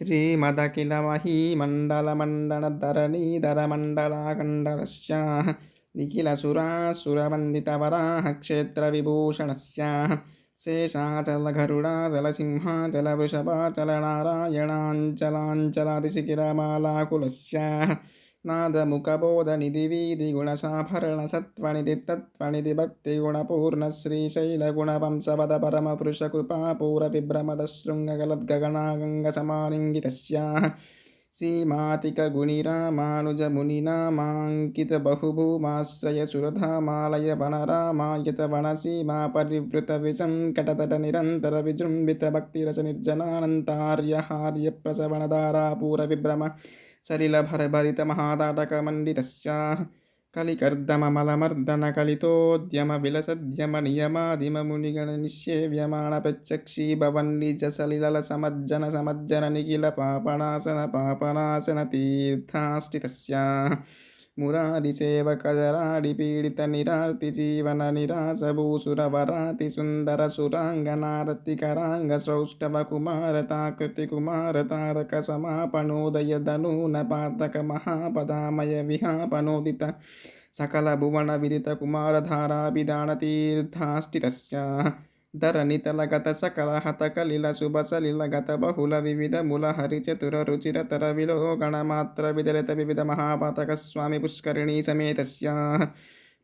श्रीमदखिलमहीमण्डलमण्डनधरणीधरमण्डलाखण्डलस्याः निखिलसुरासुरवन्दितवराः क्षेत्रविभूषणस्याः शेषाचलगरुडाचलसिंहाचलवृषभाचलनारायणाञ्चलाञ्चलादिशिखिरमालाकुलस्याः नादमुखबोधनिधिवीदिगुणसाफल्यसत्त्वनिधितत्त्वनिधिभक्तिगुणपूर्णश्रीशैलगुणवंशवदपरमपुरुषकृपापूरविभ्रमदशृङ्गगलद्गगनागङ्गसमालिङ्गितस्याः श्रीमातिकगुणिरामानुजमुनिनामाङ्कितबहुभूमाश्रयसुरधामालयवनरामायतवनसीमा परिवृतविजङ्कटतटनिरन्तरविजृम्भितभक्तिरसनिर्जनानन्तार्यहार्यप्रसवनधारापूरविभ्रम सलिलभरभरितमहाताटकमण्डितस्याः कलिकर्दममलमर्दनकलितोद्यमविलसद्यमनियमादिममुनिगणनिष्ये व्यमाणपेच्चक्षीभवन्निजसलिलसमज्जनसमज्जननिखिलपापणासनपापनासनतीर्थास्थितस्याः सकलभुवनविदितकुमारधाराभिधानतीर्थास्थितस्याः धरनितलगतसकलहतकलिलसुभसलिलगतबहुलविविधमुलहरिचतुररुचिरतरविलोकणमात्रविदलितविविधमहापातकस्वामि पुष्करिणी समेतस्याः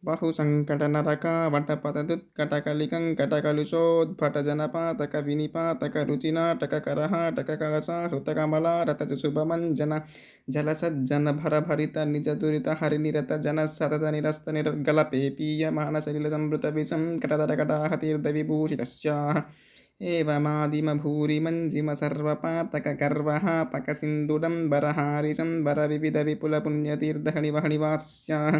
बहुसङ्कटनरकावटपतदुत्कटकलिकङ्कटकलुषोद्भटजनपातकविनिपातकरुचिनाटककरहाटककलसाहृतकमलारतच शुभमञ्जन जलसज्जन भरभरितनिजदुरितहरिनिरतजनसततनिरस्तनिर्गलपेपीयमानसलिलसंवृतविषङ्कटतटकटाहतीर्धविभूषितस्याः एवमादिमभूरिमञ्जिमसर्वपातकगर्वहापकसिन्धुरम्बरहारिसंबरविविधविपुलपुण्यतीर्थहणिवहणिवासस्याः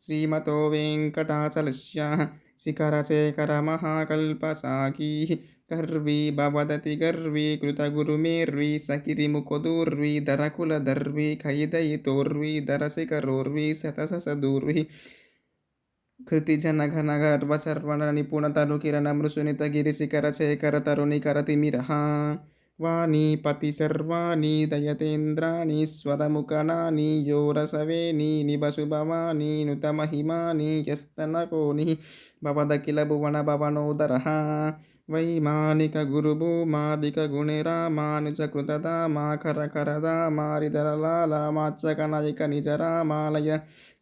श्रीमतो वेङ्कटाचलस्याः शिखरशेखरमहाकल्पसाखीः गर्वी भवदति गर्वी कृतगुरुमेर्वी सकिरिमुखदूर्वी धरकुलदर्वी खैदयितोर्वी धरशिखरोर्वी शतसदूर्वी कृतिजनघनगर्वचर्वणनिपुणतरुकिरणमृषुनितगिरिशिखरशेखरतरुणिकरतिमिरः वाणीपति सर्वाणि दयतेन्द्राणि स्वरमुखनानि योरसवेनि निबसुभवानि नुतमहिमानि यस्तनकोनिः भवदखिलभुवनभवनोदरः वैमानिकगुरुभूमादिकगुणिरामानुजकृतदामाखरकरदामारिधरलालामाच्चकनयिकनिजरामालय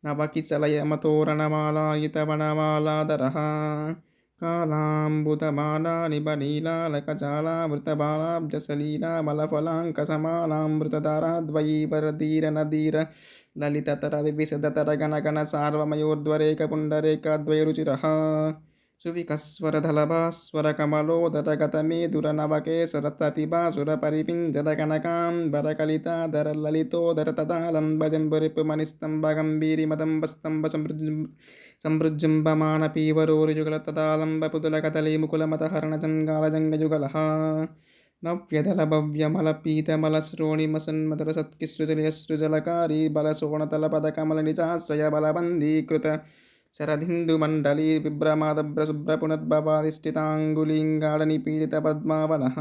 नवकिचलयमतोरणमालायितवनमालाधरः कालाम्बुदमाला निबनीलालकजालामृतबालाब्जसलीलामलफलाङ्कसमालामृतधाराद्वयीवरधीरनदीर ललिततरविविशदतरगणगण सार्वमयोर्ध्वरेकपुण्डरेकद्वयरुचिरः सुविकस्वरधलभास्वरकमलोदरगतमेदुरनवकेसरततिभासुरपरिपिं नव्यदलभव्यमलपीतमलश्रोणिमसन्मधुरसत्किस्रुजलसृजलकारी बलशोणतलपदकमलनिजाश्रयबलबन्धीकृत शरदिन्दुमण्डली विभ्रमादभ्रशुभ्रपुनर्भवादिष्टिताङ्गुलीङ्गाडनिपीडितपद्मावनः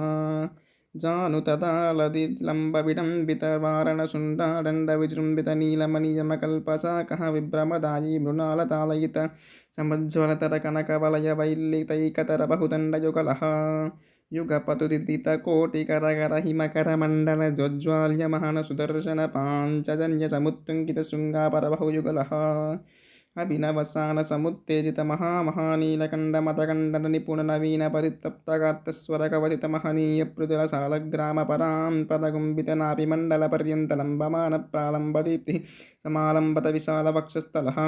जानुतदालदिलम्बविडम्बितवारणसुण्डादण्डविजृम्भितनीलमणियमकल्पशाखः विभ्रमदायी मृणालतालयित समुज्ज्वलतरकनकवलयवैल्लितैकतरबहुदण्डयुगलः युगपतुदितकोटिकरकरहिमकरमण्डलज्ज्वाल्यमानः सुदर्शनपाञ्चजन्यसमुत्तुङ्गितशृङ्गापरबहुयुगलः अभिनवसानसमुत्तेजितमहामहानीलकण्डमतकण्डननिपुणनवीनपरितप्तगात्रस्वरकवचितमहनीयपृथुलसालग्रामपरां पदगुम्बितनाभिमण्डलपर्यन्तलम्बमानप्रालम्बदीप्तिः समालम्बतविशालवक्षस्थलः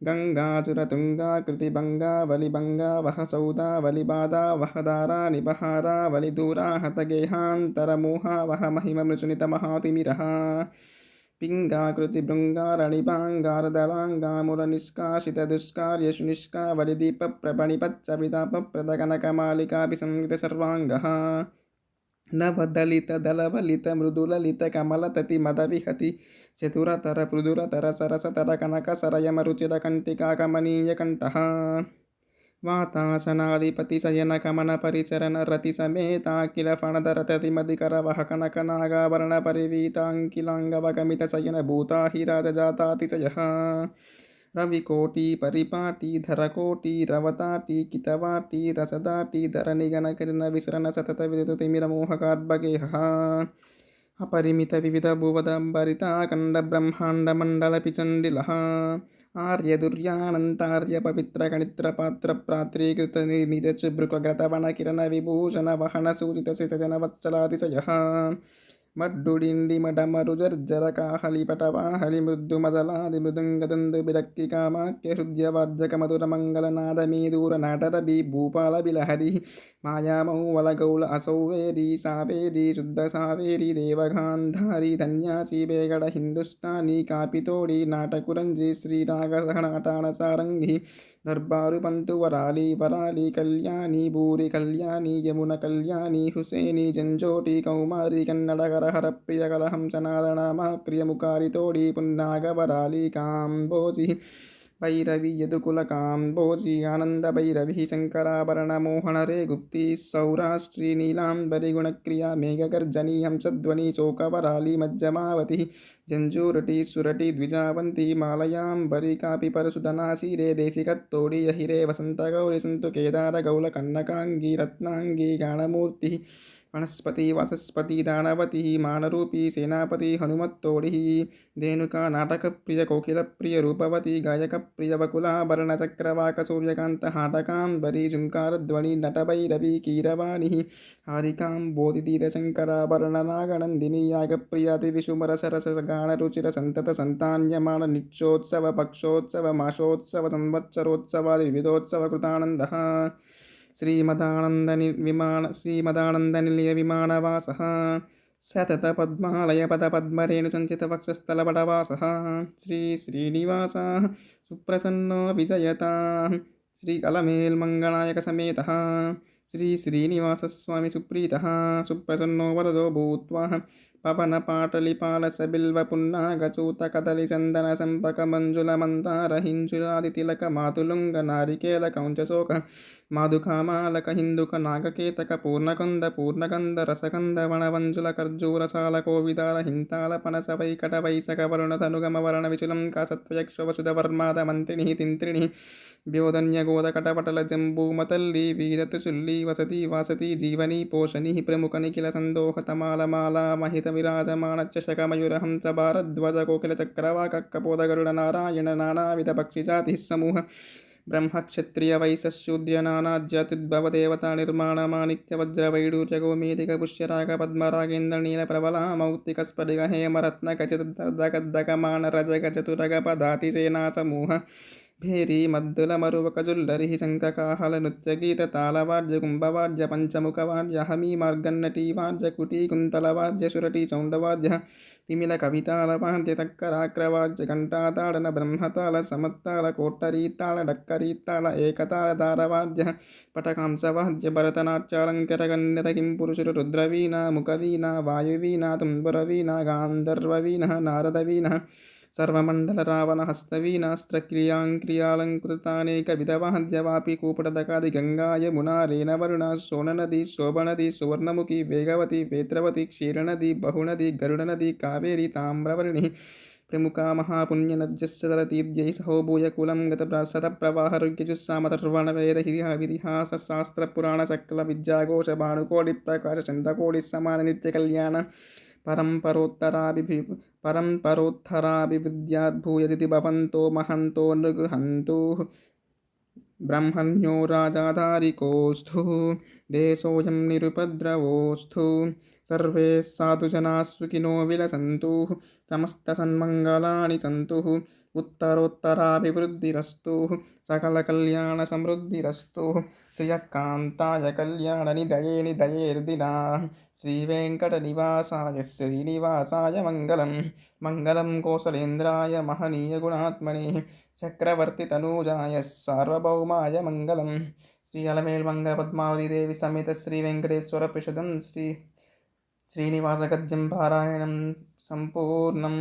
गङ्गाचुरतुङ्गाकृतिभङ्गावलिभङ्गावहदारानिबहारावलिदूराहतगेहान्तरमोहावह पिङ्गाकृतिभृङ्गारणिपाङ्गारदलाङ्गामुरनिष्कासितदुष्कार्यशुनिष्कावलिदीपप्रपणिपच्चपितापप्रदगणकमालिकाभिसंहृतसर्वाङ्गः नवदलितदलवलितमृदुललितकमलततिमदविहति चतुरतर सरसतरकनकसरयमरुचिरकण्टिकाकमनीयकण्ठः वातासनाधिपतिशयनकमनपरिचरणरतिसमेता किल फणधरततिमधिकरवहकनकनागाभरणपरिवीताङ्किलाङ्गवगमितशयनभूता हि राजजातातिशयः रविकोटिपरिपाटी धरकोटिरवताटी कितवाटी रसदाटी धरणिगणकिरणविसरणसततविद्युतिमिरमोहकार्बगेहः अपरिमितविविधभुवदम्बरिताखण्डब्रह्माण्डमण्डलपिचण्डिलः आर्यदुर्यानन्तार्यपवित्रकणित्रपात्रप्रात्रीकृतनिजचभृकगतवनकिरणविभूषणवहनसूरितसितजनवत्सलातिशयः मड्डुडिण्डिमडमरुजर्जरकाहलिपटवाहलि मृद्युमदलादिमृदुङ्गदुन्दुबिडक्किकामाक्यहृद्यवार्जकमधुरमङ्गलनादमेदूरनाटरवि भूपालबिलहरि मायामौवलगौल असौवेरी सावेरी शुद्ध सावेरी देवगान्धारी धन्यासी बेगड हिन्दुस्तानी कापितोडी नाटकुरंजी श्रीरागसहनाटान सारंगी दरबारु पंतु वराली वराली कल्याणी बूरी कल्याणी यमुना कल्याणी हुसैनी जंजोटी कौमारी कन्नडकर हर प्रिय कलहंसनादनामा क्रियमुकारी तोड़ी पुन्नाग वराली काम्बोजी भैरवी यदुकुलकाम्बोजी आनन्दभैरवी शङ्कराभरणमोहनरे गुप्ती सौराष्ट्री नीलाम्बरिगुणक्रिया मेघगर्जनी हंसध्वनि शोकवराली मज्जमावती जंजूरटी सुरटी द्विजावंती मालयाम्बरी कापि परशुधनासीरे देशिकत्तोडी यहिरे वसन्तगौरी सन्तु केदारगौलकन्नकाङ्गी रत्नाङ्गी गाणमूर्तिः वनस्पति वाचस्पति दानवती मानरूपी सेनापति हनुमत्तोड़ी धेनुका नाटकप्रिय कोकिलप्रिय रूपवती गायकप्रिय वकुलाभरणचक्रवाक सूर्यकान्त हाटकाम्बरी झुङ्कारध्वनि नटभैरवी कीरवाणी हारिकाम्बोधितीतशङ्कराभरणनागनन्दिनी यागप्रियातिविषुमरसरसगानरुचिरसन्ततसन्तान्यमान नित्योत्सव पक्षोत्सव मासोत्सव संवत्सरोत्सवादि विविधोत्सवकृतानन्दः श्रीमदानन्दनिलय विमानवासः सततपद्मालयपदपद्मरेणुसञ्चितवक्षस्थलपटवासः श्रीश्रीनिवासः सुप्रसन्नो विजयताः श्रीकलमेल्मङ्गलायकसमेतः श्रीश्रीनिवासस्वामी सुप्रीतः सुप्रसन्नो वरदो भूत्वा पवनपाटलिपालसबिल्वपुन्नागचूतकदलिचन्दनसम्पकमञ्जुलमन्दारहिञ्जुरादितिलकमातुलुङ्गनारिकेलक्रौञ्चशोक माधुकामालकहिन्दुकनागकेतकपूर्णकन्दपूर्णकन्दरसकन्दवणवञ्जुलकर्जूरसालकोविदारहिन्तालपनसवैकटवैसकवर्णधनुगमवरणविचुलं कासत्वयक्षवसुधवर्मादमन्त्रिणिः ब्योधन्यगोदकटपटलजम्बूमतल्ली वीरतुचुल्ली वसति वासति जीवनी पोषणी प्रमुखनिखिलसन्दोहतमालमाला महितविराजमानच्चशकमयूरहंसभारद्वाजकोकिलचक्रवाकक्कपोदगरुडनारायण नानाविधपक्षिजातिः समूह ब्रह्मक्षत्रियवैश्यशूद्रनानाज्योतिद्भवदेवता निर्माणमाणिक्यवज्रवैडूर्यगोमेधिकपुष्यरागपद्मरागेन्द्रनीलप्रबला मौक्तिकस्फटिकहेमरत्नकचितदकदकमानरजगजतुरगपदातिसेनासमूह भेरी मद्दुलमरुवकजुल्लरिः शङ्खकाहलनृत्यगीततालवाद्य कुम्भवाद्य हमी मार्गन्नटीवाद्य कुटीकुन्तलवाद्य सुरटी चौण्डवाद्य तिमिलकवितालवाद्य तक्कराक्रवाद्य घण्टाताडन ब्रह्मताल समत्ताल कोट्टरीताल डक्करीताल एकताल दारवाद्य पटकांसवाद्य भरतनाट्यालङ्कृतगण्यत किंपुरुषरुद्रवीणा मुखवीणा वायुवीणा तुम्बुरवीणा गान्धर्ववीणा नारदवीणा सर्वमण्डलरावणहस्तवीणास्त्रक्रियाङ्क्रियालङ्कृतानेकविधवाद्यवापि कूपटदकादिगङ्गा यमुना रेणवरुणा सोननदी शोभनदी सुवर्णमुखी वेगवती वेत्रवती क्षीरनदी बहुनदी गरुडनदी कावेरी ताम्रवर्णिः प्रमुखा महापुण्यनद्यस्य सरतीर्यैः सहोभूयकुलं गतप्रासदप्रवाहरुग्यजुस्सामतर्वणवेदहिहाविधिहासशास्त्रपुराणचक्रविद्याघोषभानुकोटिप्रकाशचन्द्रकोटिसमाननित्यकल्याण परम्परोत्तराभिवृद्ध्याद्भूयदिति भवन्तो महन्तो नृगृहन्तुः ब्रह्मण्यो राजाधारिकोऽस्तु देशोऽयं निरुपद्रवोऽस्तु सर्वे साधुजनाः सुखिनो विलसन्तु समस्तसन्मङ्गलानि सन्तु उत्तरोत्तराभिवृद्धिरस्तु सकलकल्याणसमृद्धिरस्तु श्रियकान्ताय कल्याणनिधये निधयेर्दिना श्रीवेङ्कटनिवासाय श्रीनिवासाय मङ्गलं मङ्गलं कौसलेन्द्राय महनीयगुणात्मने चक्रवर्तितनूजाय सार्वभौमाय मङ्गलं श्री अलमेल्मङ्गलपद्मावती देवी समेत श्रीवेङ्कटेश्वरप्रसादं श्रीनिवासगद्यं पारायणं सम्पूर्णम्।